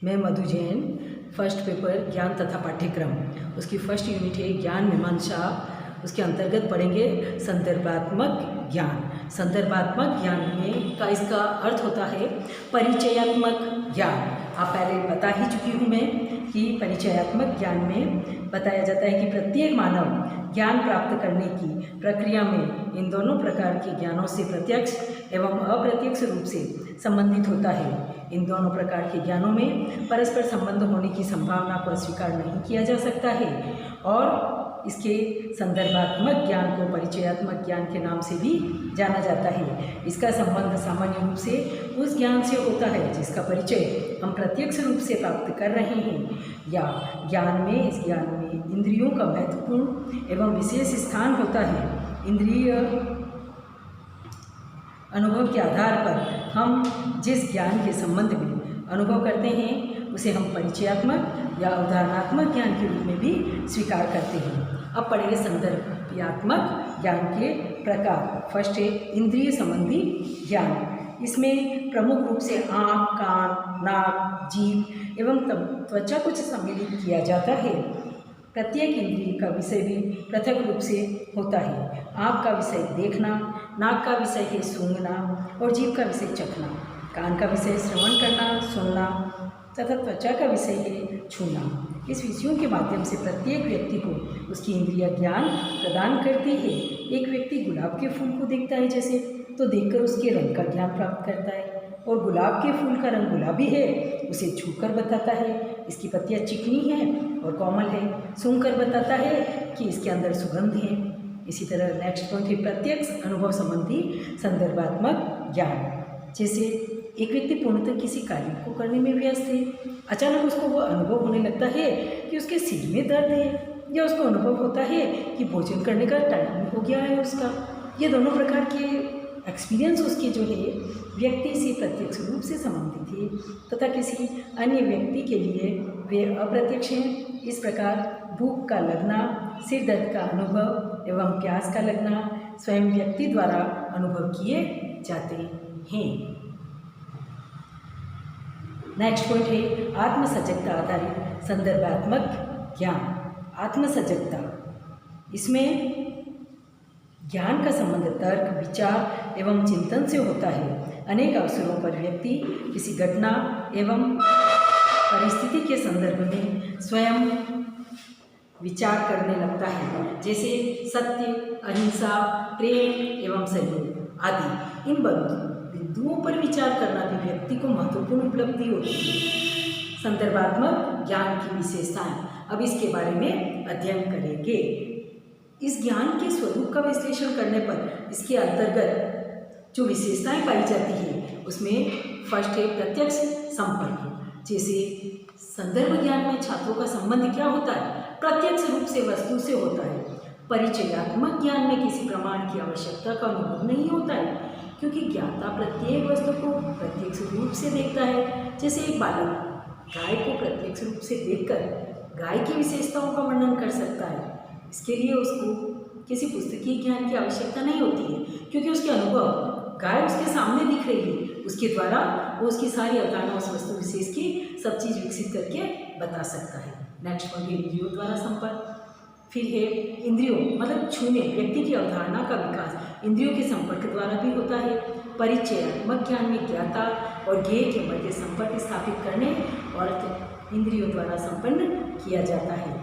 मैं मधु Jain. First paper ज्ञान तथा पाठ्यक्रम, उसकी फर्स्ट यूनिट है ज्ञान मीमांसा। उसके अंतर्गत पढ़ेंगे संदर्भात्मक ज्ञान। संदर्भात्मक ज्ञान में का इसका अर्थ होता है परिचयात्मक ज्ञान। आप पहले बता ही चुकी हूँ मैं कि परिचयात्मक ज्ञान में बताया जाता है कि प्रत्येक मानव ज्ञान प्राप्त करने की प्रक्रिया में इन दोनों प्रकार के ज्ञानों से प्रत्यक्ष एवं अप्रत्यक्ष रूप से संबंधित होता है। इन दोनों प्रकार के ज्ञानों में परस्पर संबंध होने की संभावना को अस्वीकार नहीं किया जा सकता है और इसके संदर्भात्मक ज्ञान को परिचयात्मक ज्ञान के नाम से भी जाना जाता है। इसका संबंध सामान्य रूप से उस ज्ञान से होता है जिसका परिचय हम प्रत्यक्ष रूप से प्राप्त कर रहे हैं या इस ज्ञान में इंद्रियों का महत्वपूर्ण एवं विशेष स्थान होता है। इंद्रिय अनुभव के आधार पर हम जिस ज्ञान के संबंध में अनुभव करते हैं उसे हम परिचयात्मक या उदाहरणात्मक ज्ञान के रूप में भी स्वीकार करते हैं। अब पढ़ेंगे संदर्भात्मक ज्ञान के प्रकार। फर्स्ट है इंद्रिय संबंधी ज्ञान। इसमें प्रमुख रूप से आँख, कान, नाक, जीभ एवं त्वचा को सम्मिलित किया जाता है। प्रत्येक इंद्रिय का विषय भी पृथक रूप से होता है। आँख का विषय देखना, नाक का विषय है सूंघना और जीभ का विषय चखना, कान का विषय श्रवण करना, सुनना तथा त्वचा का विषय है छूना। इस विषयों के माध्यम से प्रत्येक व्यक्ति को उसकी इंद्रिय ज्ञान प्रदान करती है। एक व्यक्ति गुलाब के फूल को देखता है जैसे, तो देखकर उसके रंग का ज्ञान प्राप्त करता है और गुलाब के फूल का रंग गुलाबी है उसे छूकर बताता है इसकी पत्तियाँ चिकनी हैं और कोमल है, सूंघकर बताता है कि इसके अंदर सुगंध है। इसी तरह नेक्स्ट पॉइंट है प्रत्यक्ष अनुभव संबंधी संदर्भात्मक ज्ञान। जैसे एक व्यक्ति पूर्णतः किसी कार्य को करने में व्यस्त है, अचानक उसको वो अनुभव होने लगता है कि उसके सिर में दर्द है या उसको अनुभव होता है कि भोजन करने का टाइम हो गया है उसका। ये दोनों प्रकार के एक्सपीरियंस उसके जो है व्यक्ति से प्रत्यक्ष रूप से संबंधित है तथा किसी अन्य व्यक्ति के लिए वे अप्रत्यक्ष हैं। इस प्रकार भूख का लगना, सिर दर्द का अनुभव एवं प्यास का लगना स्वयं व्यक्ति द्वारा अनुभव किए जाते हैं। नेक्स्ट पॉइंट है आत्मसजगता आधारित संदर्भात्मक ज्ञान। आत्मसजगता, इसमें ज्ञान का संबंध तर्क, विचार एवं चिंतन से होता है। अनेक अवसरों पर व्यक्ति किसी घटना एवं परिस्थिति के संदर्भ में स्वयं विचार करने लगता है, जैसे सत्य, अहिंसा, प्रेम एवं सहयोग आदि। इन बिंदुओं पर विचार करना भी व्यक्ति को महत्वपूर्ण उपलब्धि होती है। संदर्भात्मक ज्ञान की विशेषताएं, अब इसके बारे में अध्ययन करेंगे। इस ज्ञान के स्वरूप का विश्लेषण करने पर इसके अंतर्गत जो विशेषताएं पाई जाती है उसमें फर्स्ट है प्रत्यक्ष संपर्क। जैसे संदर्भ ज्ञान में छात्रों का संबंध क्या होता है? प्रत्यक्ष रूप से वस्तु से होता है। परिचयात्मक ज्ञान में किसी प्रमाण की आवश्यकता का अनुभव नहीं होता है क्योंकि ज्ञाता प्रत्येक वस्तु को प्रत्यक्ष रूप से देखता है। जैसे एक बालक गाय को प्रत्यक्ष रूप से देखकर गाय की विशेषताओं का वर्णन कर सकता है। इसके लिए उसको किसी पुस्तकीय ज्ञान की आवश्यकता नहीं होती है क्योंकि उसके अनुभव गाय उसके सामने दिख रही है, उसके द्वारा वो उसकी सारी अवधारणा उस वस्तु विशेष की सब चीज़ विकसित करके बता सकता है। नेक्स्ट पॉइंट है इंद्रियों द्वारा संपर्क। फिर है इंद्रियों मतलब छूने, व्यक्ति की अवधारणा का विकास इंद्रियों के संपर्क द्वारा भी होता है। परिचयात्मक ज्ञान में ज्ञाता और ज्ञेय के मध्य संपर्क स्थापित करने और इंद्रियों द्वारा संपन्न किया जाता है।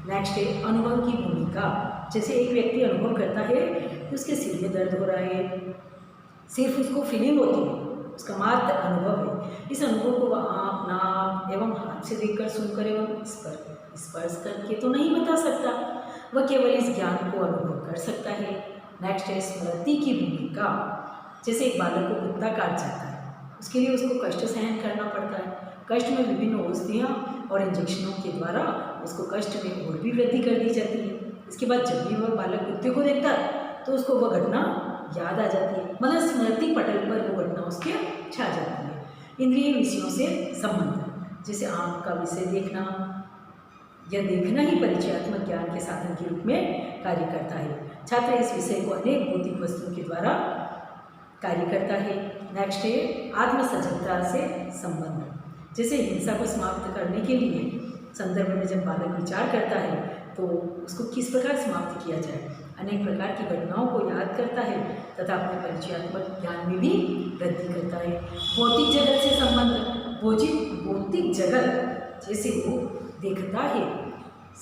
नेक्स्ट है अनुभव की भूमिका। जैसे एक व्यक्ति अनुभव करता है कि उसके सिर में दर्द हो रहा है, सिर्फ उसको फीलिंग होती है, उसका मात्र अनुभव है। इस अनुभव को वह आँख, नाक एवं हाथ से देखकर, सुनकर एवं स्पर्श करके तो नहीं बता सकता, वह केवल इस ज्ञान को अनुभव कर सकता है। नेक्स्ट है स्मृति की भूमिका। जैसे एक बालक को कुत्ता काट जाता है, उसके लिए उसको कष्ट सहन करना पड़ता है। कष्ट में विभिन्न औषधियाँ और इंजेक्शनों के द्वारा उसको कष्ट में और भी वृद्धि कर दी जाती है। इसके बाद जब भी वह बालक कुत्ते को देखता है तो उसको वह घटना याद आ जाती है, मतलब स्मृति पटल पर वो घटना उसके छा जाती है। इंद्रिय विषयों से संबंध, जैसे आँख का विषय देखना, यह देखना ही परिचयात्मक ज्ञान के साधन के रूप में कार्य करता है। छात्र इस विषय को अनेक भौतिक वस्तुओं के द्वारा कार्य करता है। नेक्स्ट है आत्मसजगता से संबंध। जैसे हिंसा को समाप्त करने के लिए संदर्भ में जब बालक विचार करता है तो उसको किस प्रकार समाप्त किया जाए, अनेक प्रकार की घटनाओं को याद करता है तथा अपने परिचयात्मक ज्ञान में भी वृद्धि करता है। भौतिक जगत से संबंध भौतिक जगत जैसे वो देखता है,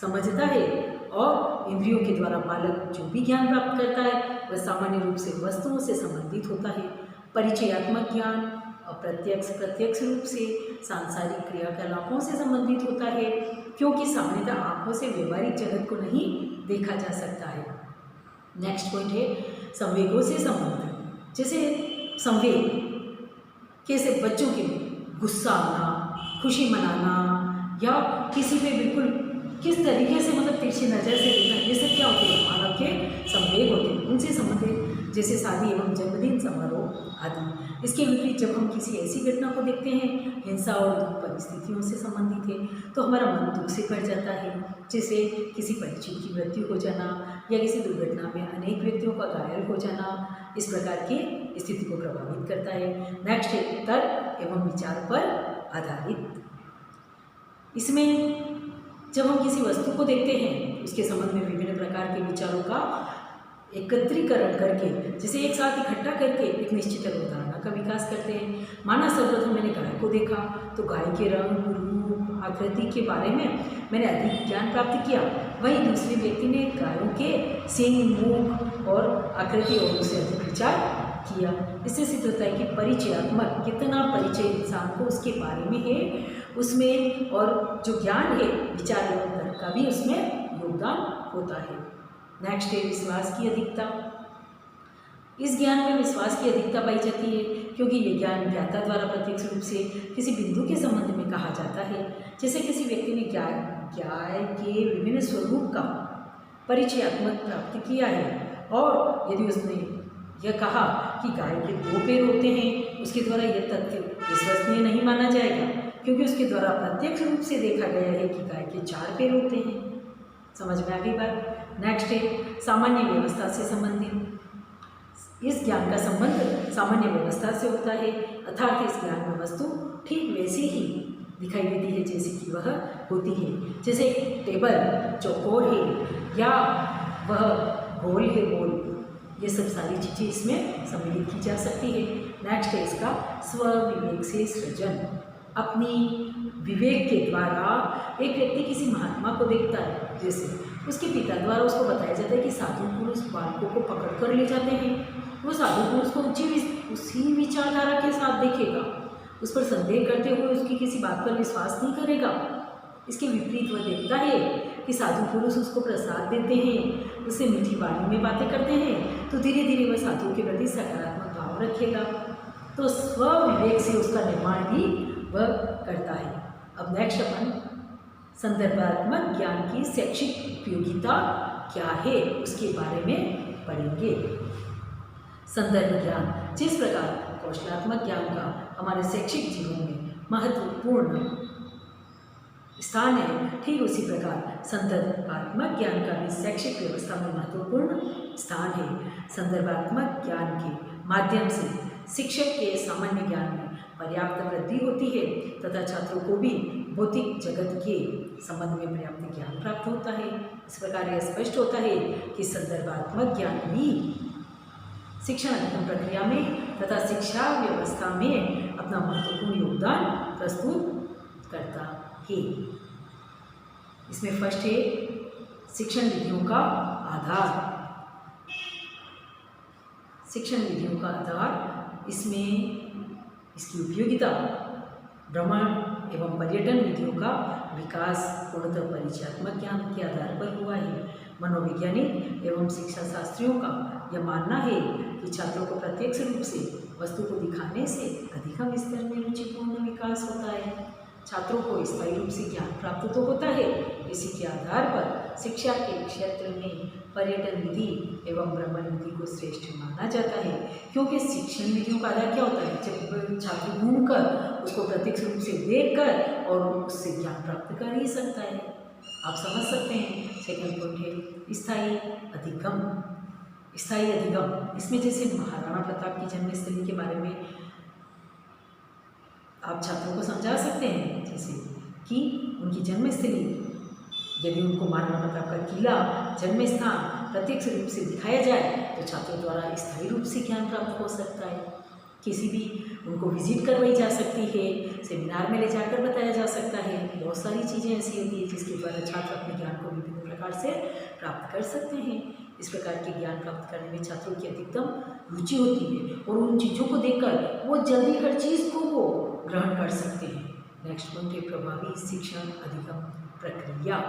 समझता है और इंद्रियों के द्वारा बालक जो भी ज्ञान प्राप्त करता है वह सामान्य रूप से वस्तुओं से संबंधित होता है। परिचयात्मक ज्ञान प्रत्यक्ष रूप से सांसारिक क्रियाकलापों से संबंधित होता है, क्योंकि सामान्यतः आंखों से व्यवहारिक जगत को नहीं देखा जा सकता है। नेक्स्ट पॉइंट है संवेगों से संबंध। जैसे संवेग कैसे बच्चों के गुस्सा आना, खुशी मनाना या किसी पे बिल्कुल किस तरीके से मतलब तिरछी नज़र से देखना, ये सब क्या होते हैं, मानव के संवेग होते हैं, उनसे संबंधित जैसे शादी एवं जन्मदिन समारोह आदि। इसके विपरीत जब हम किसी ऐसी घटना को देखते हैं हिंसा और दुख परिस्थितियों से संबंधित है तो हमारा मन दुख से भर जाता है। जैसे किसी परिचित की मृत्यु हो जाना या किसी दुर्घटना में अनेक व्यक्तियों का घायल हो जाना, इस प्रकार की स्थिति को प्रभावित करता है। नेक्स्ट है तर्क एवं विचार पर आधारित। इसमें जब हम किसी वस्तु को देखते हैं उसके संबंध में विभिन्न प्रकार के विचारों का एकत्रीकरण करके, जैसे एक साथ इकट्ठा करके एक निश्चित अवधारणा का विकास करते हैं। माना सर्वप्रथम मैंने गाय को देखा तो गाय के रंग, रूप, आकृति के बारे में मैंने अधिक ज्ञान प्राप्त किया, वहीं दूसरे व्यक्ति ने गायों के सींग, मुख और आकृति और उससे अधिक विचार किया। इससे सिद्ध होता है कि परिचयात्मक कितना परिचय इंसान को उसके बारे में है उसमें, और जो ज्ञान है विचार एवं तर्क का भी उसमें योगदान होता है। नेक्स्ट है विश्वास की अधिकता। इस ज्ञान में विश्वास की अधिकता पाई जाती है क्योंकि ये ज्ञान ज्ञाता द्वारा प्रत्यक्ष रूप से किसी बिंदु के संबंध में कहा जाता है। जैसे किसी व्यक्ति ने गाय के विभिन्न स्वरूप का परिचयात्मक प्राप्त किया है और यदि उसने यह कहा कि गाय के 2 पैर होते हैं, उसके द्वारा यह तथ्य विश्वसनीय नहीं माना जाएगा क्योंकि उसके द्वारा प्रत्यक्ष रूप से देखा गया है कि गाय के 4 पैर होते हैं। समझ में आ गई बात। नेक्स्ट है सामान्य व्यवस्था से संबंधित। इस ज्ञान का संबंध सामान्य व्यवस्था से होता है, अर्थात इस ज्ञान में वस्तु ठीक वैसे ही दिखाई देती है जैसे कि वह होती है। जैसे टेबल चौकोर है या वह गोल है गोल, ये सब सारी चीज़ें इसमें सम्मिलित की जा सकती है। नेक्स्ट है इसका स्व विवेक से सृजन। अपनी विवेक के द्वारा एक व्यक्ति किसी महात्मा को देखता है, जैसे उसके पिता द्वारा उसको बताया जाता है कि साधु पुरुष बालकों को पकड़ कर ले जाते हैं, वो साधु पुरुष को उसी विचारधारा के साथ देखेगा, उस पर संदेह करते हुए उसकी किसी बात पर विश्वास नहीं करेगा। इसके विपरीत वह देखता है कि साधु पुरुष उसको प्रसाद देते हैं, उससे मीठी वाणी में बातें करते हैं, तो धीरे धीरे वह साधु के प्रति सकारात्मक भाव रखेगा। तो स्व विवेक से उसका निर्माण भी वह करता है। अब नेक्स्ट अपन संदर्भात्मक ज्ञान की शैक्षिक उपयोगिता क्या है उसके बारे में पढ़ेंगे। संदर्भ ज्ञान जिस प्रकार कौशलात्मक ज्ञान का हमारे शैक्षिक जीवन में महत्वपूर्ण स्थान है, ठीक उसी प्रकार संदर्भात्मक ज्ञान का भी शैक्षिक व्यवस्था में महत्वपूर्ण स्थान है। संदर्भात्मक ज्ञान के माध्यम से शिक्षक के सामान्य ज्ञान में पर्याप्त वृद्धि होती है तथा छात्रों को भी भौतिक जगत के संबंध में पर्याप्त ज्ञान प्राप्त होता है। इस प्रकार यह स्पष्ट होता है कि संदर्भात्मक ज्ञान भी शिक्षण अध्ययन प्रक्रिया में तथा शिक्षा व्यवस्था में अपना महत्वपूर्ण योगदान प्रस्तुत करता है। इसमें फर्स्ट है शिक्षण विधियों का आधार। शिक्षण विधियों का आधार, इसमें इसकी उपयोगिता भ्रमण एवं पर्यटन विधियों का विकास पूर्णतः परिचयात्मक ज्ञान के आधार पर हुआ है। मनोवैज्ञानिक एवं शिक्षा शास्त्रियों का यह मानना है कि छात्रों को प्रत्यक्ष रूप से वस्तु को दिखाने से अधिक स्तर में रुचिपूर्ण विकास होता है। छात्रों को स्थायी रूप से ज्ञान प्राप्त तो होता है, इसी के आधार पर शिक्षा के क्षेत्र में पर्यटन विधि एवं भ्रमण विधि को श्रेष्ठ माना जाता है, क्योंकि शिक्षण विधियों का आधार क्या होता है, जब छात्र घूमकर उसको प्रत्यक्ष रूप से देखकर और उससे ज्ञान प्राप्त कर ही सकता है। आप समझ सकते हैं। सेकंड पॉइंट है स्थायी अधिगम। स्थायी अधिगम, इसमें जैसे महाराणा प्रताप की जन्मस्थली के बारे में आप छात्रों को समझा सकते हैं, जैसे कि उनकी जन्मस्थली, यदि उनको मानव प्रताप का किला, जन्म स्थान प्रत्यक्ष रूप से दिखाया जाए तो छात्रों द्वारा स्थायी रूप से ज्ञान प्राप्त हो सकता है। किसी भी उनको विजिट करवाई जा सकती है, सेमिनार में ले जाकर बताया जा सकता है। बहुत सारी चीज़ें ऐसी होती है जिसके द्वारा छात्र अपने ज्ञान को विभिन्न प्रकार से प्राप्त कर सकते हैं। इस प्रकार के ज्ञान प्राप्त करने में छात्रों की अधिकतम रुचि होती है और उन चीज़ों को देखकर वो जल्दी हर चीज़ को वो ग्रहण कर सकते हैं। नेक्स्ट पॉइंट है प्रभावी शिक्षण अधिगम प्रक्रिया।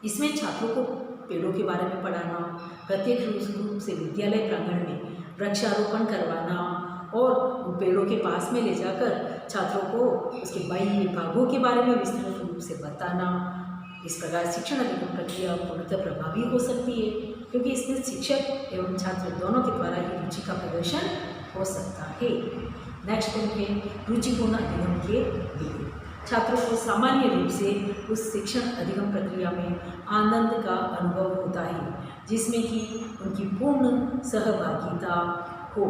इसमें छात्रों को पेड़ों के बारे में पढ़ाना, प्रत्यक्ष रूप से विद्यालय प्रांगण में वृक्षारोपण करवाना और उन पेड़ों के पास में ले जाकर छात्रों को उसके बाह्य भागों के बारे में विस्तृत रूप से बताना। इस प्रकार शिक्षण अधिगम प्रक्रिया पूर्णतः प्रभावी हो सकती है, क्योंकि इसमें शिक्षक एवं छात्र दोनों के द्वारा ही रुचि का प्रदर्शन हो सकता है। नेक्स्ट पॉइंट है रुचिपूर्ण अधिगम के लिए। छात्रों को सामान्य रूप से उस शिक्षण अधिगम प्रक्रिया में आनंद का अनुभव होता है जिसमें कि उनकी पूर्ण सहभागिता हो,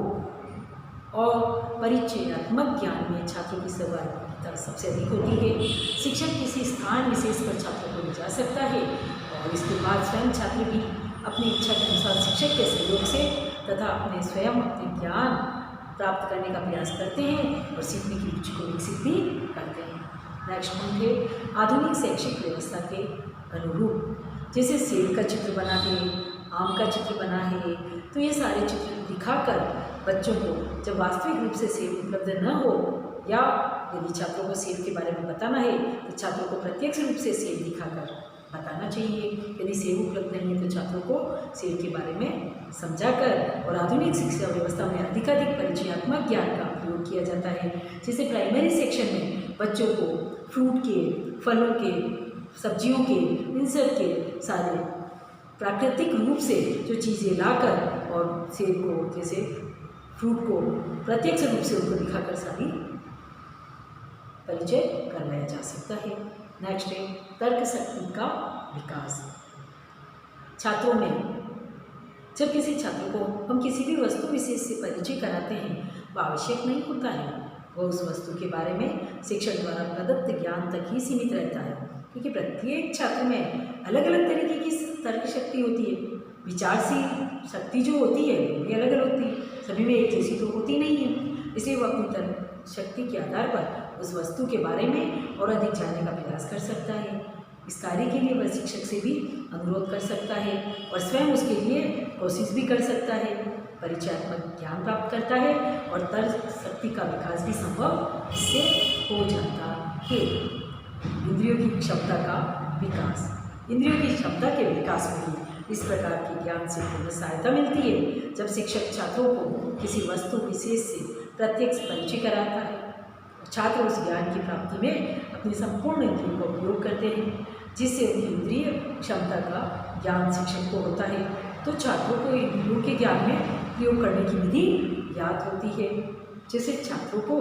और परिचयात्मक ज्ञान में छात्रों की सहभागिता सबसे अधिक होती है। शिक्षक किसी स्थान विशेष पर छात्रों को ले जा सकता है और इसके बाद स्वयं छात्र भी अपनी इच्छा के अनुसार शिक्षक के सहयोग से तथा अपने स्वयं अपने ज्ञान प्राप्त करने का प्रयास करते हैं और सीखने की रुचि को विकसित भी करते हैं। नेक्स्ट पॉइंट है आधुनिक शैक्षिक व्यवस्था के अनुरूप। जैसे सेब का चित्र बना है, आम का चित्र बना है, तो ये सारे चित्र दिखाकर बच्चों को जब वास्तविक रूप से सेब उपलब्ध न हो, या यदि छात्रों को सेब के बारे में बताना है तो छात्रों को प्रत्यक्ष रूप से सेब दिखाकर बताना चाहिए। यदि सेब उपलब्ध नहीं है तो छात्रों को सेब के बारे में समझाकर, और आधुनिक शिक्षा व्यवस्था में अधिकाधिक परिचयात्मक ज्ञान का प्रयोग किया जाता है। जैसे प्राइमरी सेक्शन में बच्चों को फ्रूट के, फलों के, सब्जियों के, इन सब के सारे प्राकृतिक रूप से जो चीज़ें लाकर और सेब को, जैसे फ्रूट को प्रत्यक्ष रूप से उनको दिखाकर सारी परिचय करवाया जा सकता है। नेक्स्ट है तर्क शक्ति का विकास। छात्रों में जब किसी छात्र को हम किसी भी वस्तु विशेष से परिचय कराते हैं, वह आवश्यक नहीं होता है वह उस वस्तु के बारे में शिक्षक द्वारा प्रदत्त ज्ञान तक ही सीमित रहता है, क्योंकि प्रत्येक छात्र में अलग अलग तरीके की तर्क शक्ति होती है। विचारशील शक्ति जो होती है वो भी अलग अलग होती है, सभी में एक जैसी तो होती नहीं है। इसलिए वह अपनी तर्क शक्ति के आधार पर उस वस्तु के बारे में और अधिक जानने का प्रयास कर सकता है। इस कार्य के लिए वह शिक्षक से भी अनुरोध कर सकता है और स्वयं उसके लिए कोशिश भी कर सकता है, परिचयात्मक ज्ञान प्राप्त करता है और तर्क शक्ति का विकास भी संभव इससे हो जाता है। इंद्रियों की क्षमता का विकास। इंद्रियों की क्षमता के विकास में भी इस प्रकार के ज्ञान से पूर्ण सहायता मिलती है। जब शिक्षक छात्रों को किसी वस्तु विशेष से प्रत्यक्ष परिचय कराता है, छात्र उस ज्ञान की प्राप्ति में अपनी संपूर्ण इंद्रियों का उपयोग करते हैं, जिससे उनकी इंद्रिय क्षमता का ज्ञान शिक्षक को होता है। तो छात्रों को इंद्रियों के ज्ञान में प्रयोग करने की विधि याद होती है। जैसे छात्रों को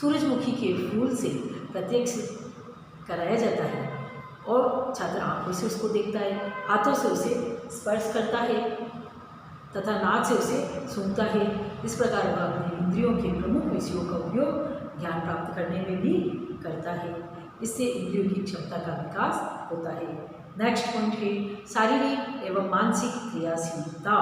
सूरजमुखी के फूल से प्रत्यक्ष कराया जाता है और छात्र आंखों से उसको देखता है, हाथों से उसे स्पर्श करता है तथा नाक से उसे सूंघता है। इस प्रकार वह अपने इंद्रियों के प्रमुख विषयों का उपयोग ज्ञान प्राप्त करने में भी करता है। इससे इंद्रियों की क्षमता का विकास होता है। नेक्स्ट पॉइंट है शारीरिक एवं मानसिक क्रियाशीलता।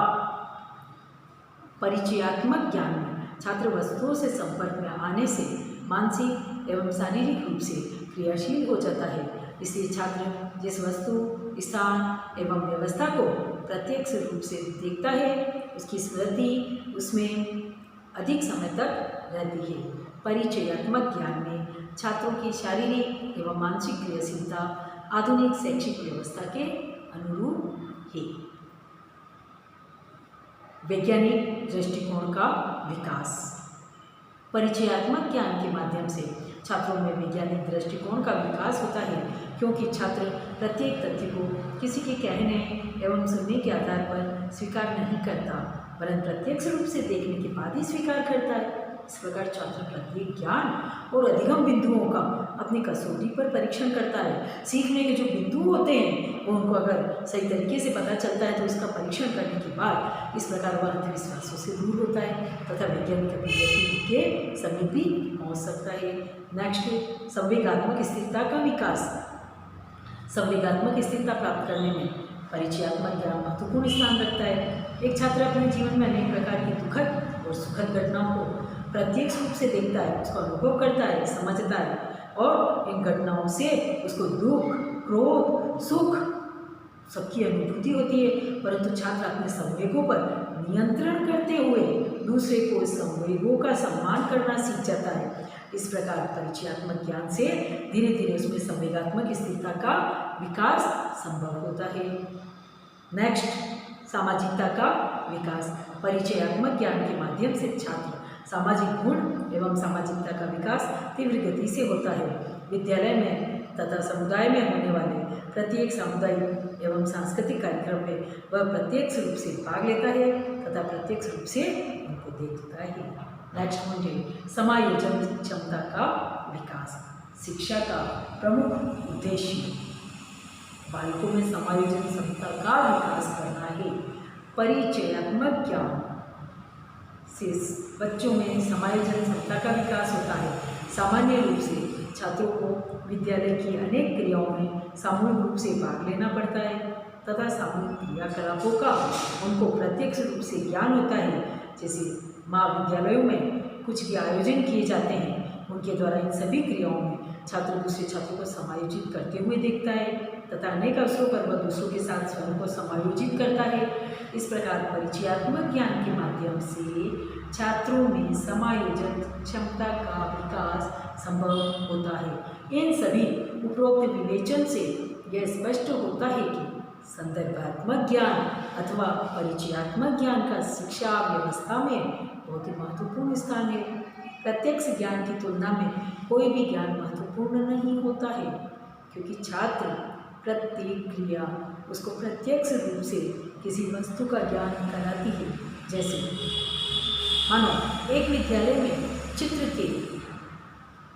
परिचयात्मक ज्ञान में छात्र वस्तुओं से संपर्क में आने से मानसिक एवं शारीरिक रूप से क्रियाशील हो जाता है। इसलिए छात्र जिस वस्तु, स्थान एवं व्यवस्था को प्रत्यक्ष रूप से देखता है, उसकी स्मृति उसमें अधिक समय तक रहती है। परिचयात्मक ज्ञान में छात्रों की शारीरिक एवं मानसिक क्रियाशीलता आधुनिक शैक्षिक व्यवस्था के अनुरूप है। वैज्ञानिक दृष्टिकोण का विकास। परिचयात्मक ज्ञान के माध्यम से छात्रों में वैज्ञानिक दृष्टिकोण का विकास होता है, क्योंकि छात्र प्रत्येक तथ्य को किसी के कहने एवं सुनने के आधार पर स्वीकार नहीं करता, वरन प्रत्यक्ष रूप से देखने के बाद ही स्वीकार करता है। इस प्रकार छात्र प्रत्येक ज्ञान और अधिगम बिंदुओं का अपनी कसौटी पर परीक्षण करता है। सीखने के जो बिंदु होते हैं वो उनको अगर सही तरीके से पता चलता है तो उसका परीक्षण करने के बाद इस प्रकार वह अंधविश्वासों से दूर होता है तथा वैज्ञानिक अभिव्यक्ति के समीप भी पहुँच सकता है। नेक्स्ट, संवेगात्मक स्थिरता का विकास। संवेगात्मक स्थिरता प्राप्त करने में परिचयात्मक ज्ञान महत्वपूर्ण स्थान रखता है। एक छात्र अपने जीवन में अनेक प्रकार की दुखद और सुखद घटनाओं को प्रत्यक्ष रूप से देखता है, उसका अनुभव करता है, समझता है और इन घटनाओं से उसको दुख, क्रोध, सुख सबकी अनुभूति होती है। परंतु छात्र अपने संवेगों पर नियंत्रण करते हुए दूसरे को संवेगों का सम्मान करना सीख जाता है। इस प्रकार परिचयात्मक ज्ञान से धीरे धीरे उसमें संवेगात्मक स्थिरता का विकास संभव होता है। नेक्स्ट, सामाजिकता का विकास। परिचयात्मक ज्ञान के माध्यम से छात्र सामाजिक गुण एवं सामाजिकता का विकास तीव्र गति से होता है। विद्यालय में तथा समुदाय में होने वाले प्रत्येक सामुदायिक एवं सांस्कृतिक कार्यक्रम में वह प्रत्यक्ष रूप से भाग लेता है तथा प्रत्यक्ष रूप से उनको देखता है। नेक्स्ट पॉइंट, समायोजन क्षमता का विकास। शिक्षा का प्रमुख उद्देश्य बालकों में समायोजन क्षमता का विकास करना है। परिचयात्मक ज्ञान से बच्चों में समायोजन क्षमता का विकास होता है। सामान्य रूप से छात्रों को विद्यालय की अनेक क्रियाओं में सामूहिक रूप से भाग लेना पड़ता है तथा सामूहिक क्रियाकलापों का उनको प्रत्यक्ष रूप से ज्ञान होता है। जैसे महाविद्यालयों में कुछ भी आयोजन किए जाते हैं, उनके द्वारा इन सभी क्रियाओं में छात्र दूसरे छात्रों को समायोजित करते हुए देखता है तथा अनेक अवसरों पर वह दूसरों के साथ स्वयं को समायोजित करता है। इस प्रकार परिचयात्मक ज्ञान के माध्यम से छात्रों में समायोजन क्षमता का विकास संभव होता है। इन सभी उपरोक्त विवेचन से यह स्पष्ट होता है कि संदर्भात्मक ज्ञान अथवा परिचयात्मक ज्ञान का शिक्षा व्यवस्था में बहुत ही महत्वपूर्ण स्थान है। प्रत्यक्ष ज्ञान की तुलना में कोई भी ज्ञान महत्वपूर्ण नहीं होता है, क्योंकि छात्र प्रत्येक क्रिया उसको प्रत्यक्ष रूप से किसी वस्तु का ज्ञान कराती है। जैसे मानो एक विद्यालय में चित्र के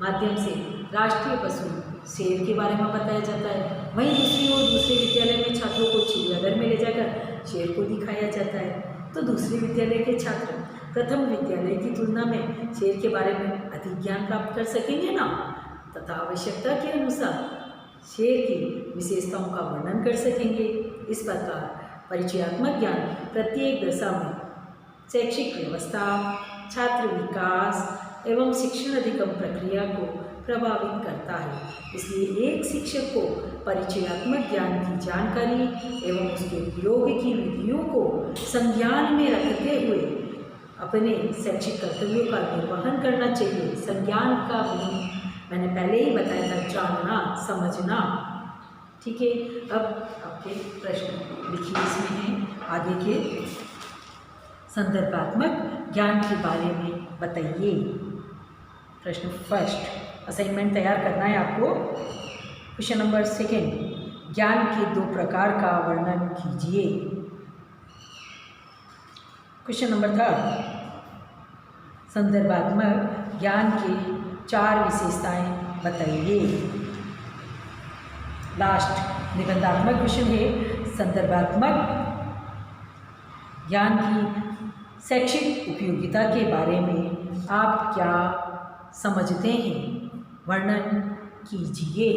माध्यम से राष्ट्रीय पशु शेर के बारे में बताया जाता है, वहीं दूसरी ओर दूसरे विद्यालय में छात्रों को चिड़ियाघर में ले जाकर शेर को दिखाया जाता है। तो दूसरे विद्यालय के छात्र प्रथम विद्यालय की तुलना में शेर के बारे में अधिक ज्ञान प्राप्त कर सकेंगे ना, तथा आवश्यकता के अनुसार शेर की विशेषताओं का वर्णन कर सकेंगे। इस प्रकार परिचयात्मक ज्ञान प्रत्येक दशा में शैक्षिक व्यवस्था, छात्र विकास एवं शिक्षण अधिगम प्रक्रिया को प्रभावित करता है। इसलिए एक शिक्षक को परिचयात्मक ज्ञान की जानकारी एवं उसके उपयोग की विधियों को संज्ञान में रखते हुए अपने शैक्षिक कर्तव्यों का निर्वहन करना चाहिए। संज्ञान का मैंने पहले ही बताया था, जानना, समझना। ठीक है, अब आपके प्रश्न लिखिए इसमें हैं, आगे के संदर्भात्मक ज्ञान के बारे में बताइए। प्रश्न फर्स्ट, असाइनमेंट तैयार करना है आपको। क्वेश्चन नंबर सेकेंड, ज्ञान के दो प्रकार का वर्णन कीजिए। क्वेश्चन नंबर थर्ड, संदर्भात्मक ज्ञान के 4 विशेषताएं बताइए। लास्ट निबंधात्मक क्वेश्चन है, संदर्भात्मक ज्ञान की शैक्षिक उपयोगिता के बारे में आप क्या समझते हैं, वर्णन कीजिए।